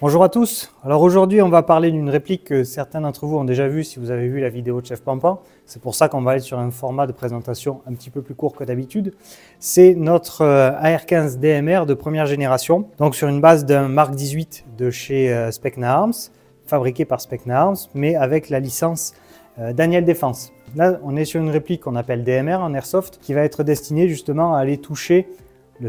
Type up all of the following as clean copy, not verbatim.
Bonjour à tous. Alors aujourd'hui, on va parler d'une réplique que certains d'entre vous ont déjà vue si vous avez vu la vidéo de Chef Pampan. C'est pour ça qu'on va être sur un format de présentation un petit peu plus court que d'habitude. C'est notre AR15 DMR de première génération, donc sur une base d'un Mark 18 de chez Specna Arms, fabriqué par Specna Arms, mais avec la licence Daniel Défense. Là, on est sur une réplique qu'on appelle DMR en airsoft, qui va être destinée justement à aller toucher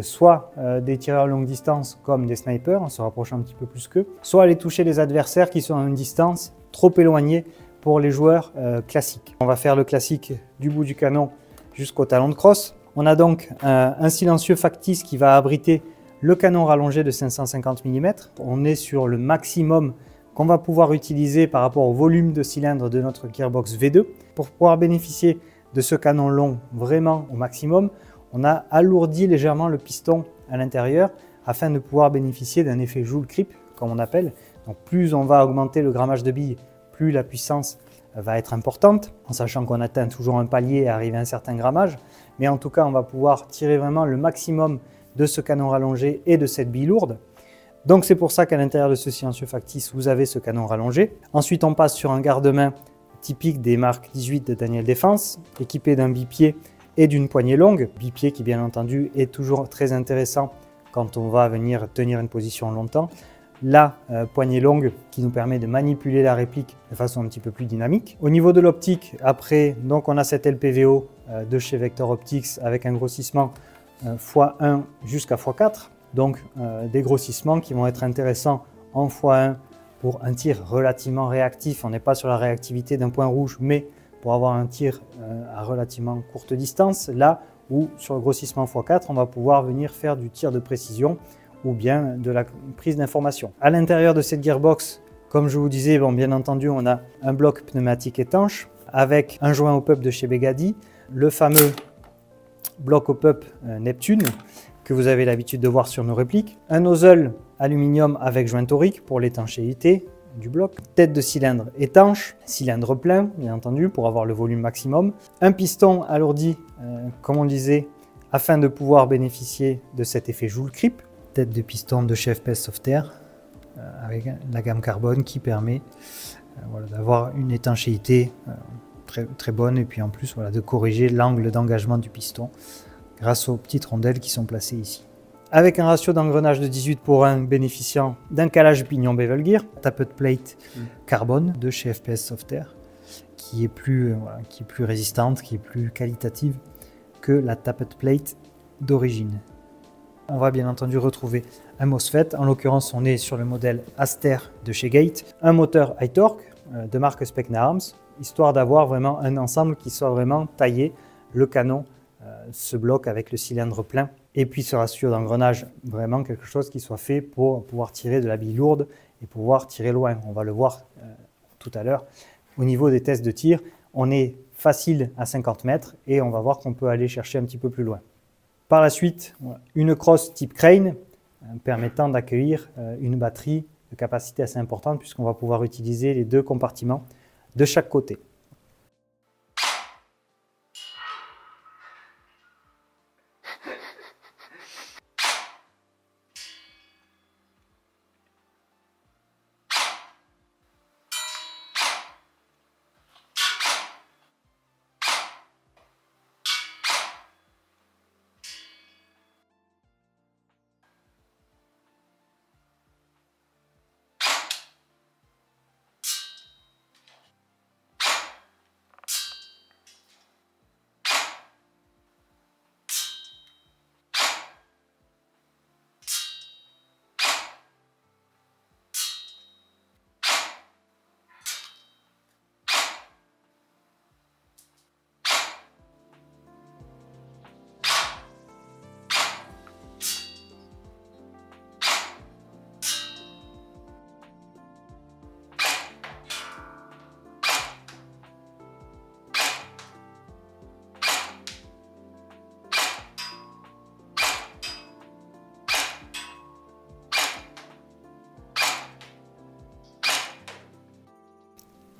soit des tireurs longue distance comme des snipers, en se rapprochant un petit peu plus qu'eux, soit aller toucher les adversaires qui sont à une distance trop éloignée pour les joueurs classiques. On va faire le classique du bout du canon jusqu'au talon de crosse. On a donc un silencieux factice qui va abriter le canon rallongé de 550 mm. On est sur le maximum qu'on va pouvoir utiliser par rapport au volume de cylindre de notre Gearbox V2. Pour pouvoir bénéficier de ce canon long vraiment au maximum, on a alourdi légèrement le piston à l'intérieur afin de pouvoir bénéficier d'un effet Joule creep, comme on appelle. Donc plus on va augmenter le grammage de billes, plus la puissance va être importante, en sachant qu'on atteint toujours un palier et arrive à un certain grammage. Mais en tout cas, on va pouvoir tirer vraiment le maximum de ce canon rallongé et de cette bille lourde. Donc c'est pour ça qu'à l'intérieur de ce silencieux factice, vous avez ce canon rallongé. Ensuite, on passe sur un garde-main typique des Mark 18 de Daniel Défense, équipé d'un bipied et d'une poignée longue, bipied qui bien entendu est toujours très intéressant quand on va venir tenir une position longtemps. La poignée longue qui nous permet de manipuler la réplique de façon un petit peu plus dynamique. Au niveau de l'optique, après, donc on a cette LPVO de chez Vector Optics avec un grossissement x1 jusqu'à x4. Donc des grossissements qui vont être intéressants en x1 pour un tir relativement réactif. On n'est pas sur la réactivité d'un point rouge, mais pour avoir un tir à relativement courte distance, là où sur le grossissement x4, on va pouvoir venir faire du tir de précision ou bien de la prise d'information. À l'intérieur de cette gearbox, comme je vous disais, bon, bien entendu, on a un bloc pneumatique étanche avec un joint hop-up de chez Begady, le fameux bloc hop-up Neptune que vous avez l'habitude de voir sur nos répliques, un nozzle aluminium avec joint torique pour l'étanchéité du bloc, tête de cylindre étanche, cylindre plein bien entendu pour avoir le volume maximum, un piston alourdi comme on le disait afin de pouvoir bénéficier de cet effet Joule creep, tête de piston de chez FPS Softair avec la gamme carbone qui permet voilà, d'avoir une étanchéité très bonne et puis en plus voilà, de corriger l'angle d'engagement du piston grâce aux petites rondelles qui sont placées ici. Avec un ratio d'engrenage de 18:1 bénéficiant d'un calage pignon Bevel Gear, tappet plate carbone de chez FPS Softair, qui est plus résistante, qui est plus qualitative que la tappet plate d'origine. On va bien entendu retrouver un MOSFET, en l'occurrence on est sur le modèle Aster de chez Gate, un moteur high torque de marque Specna Arms, histoire d'avoir vraiment un ensemble qui soit vraiment taillé, le canon se bloque avec le cylindre plein. Et puis ce ratio d'engrenage, vraiment quelque chose qui soit fait pour pouvoir tirer de la bille lourde et pouvoir tirer loin. On va le voir tout à l'heure. Au niveau des tests de tir, on est facile à 50 mètres et on va voir qu'on peut aller chercher un petit peu plus loin. Par la suite, une crosse type crane permettant d'accueillir une batterie de capacité assez importante puisqu'on va pouvoir utiliser les deux compartiments de chaque côté.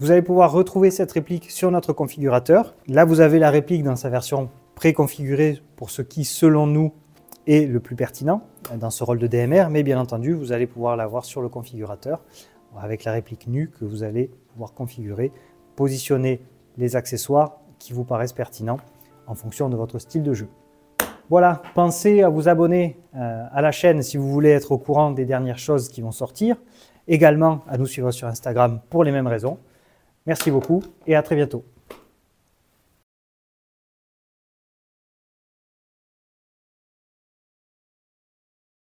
Vous allez pouvoir retrouver cette réplique sur notre configurateur. Là, vous avez la réplique dans sa version préconfigurée pour ce qui, selon nous, est le plus pertinent dans ce rôle de DMR, mais bien entendu, vous allez pouvoir l'avoir sur le configurateur avec la réplique nue que vous allez pouvoir configurer, positionner les accessoires qui vous paraissent pertinents en fonction de votre style de jeu. Voilà, pensez à vous abonner à la chaîne si vous voulez être au courant des dernières choses qui vont sortir. Également à nous suivre sur Instagram pour les mêmes raisons. Merci beaucoup et à très bientôt.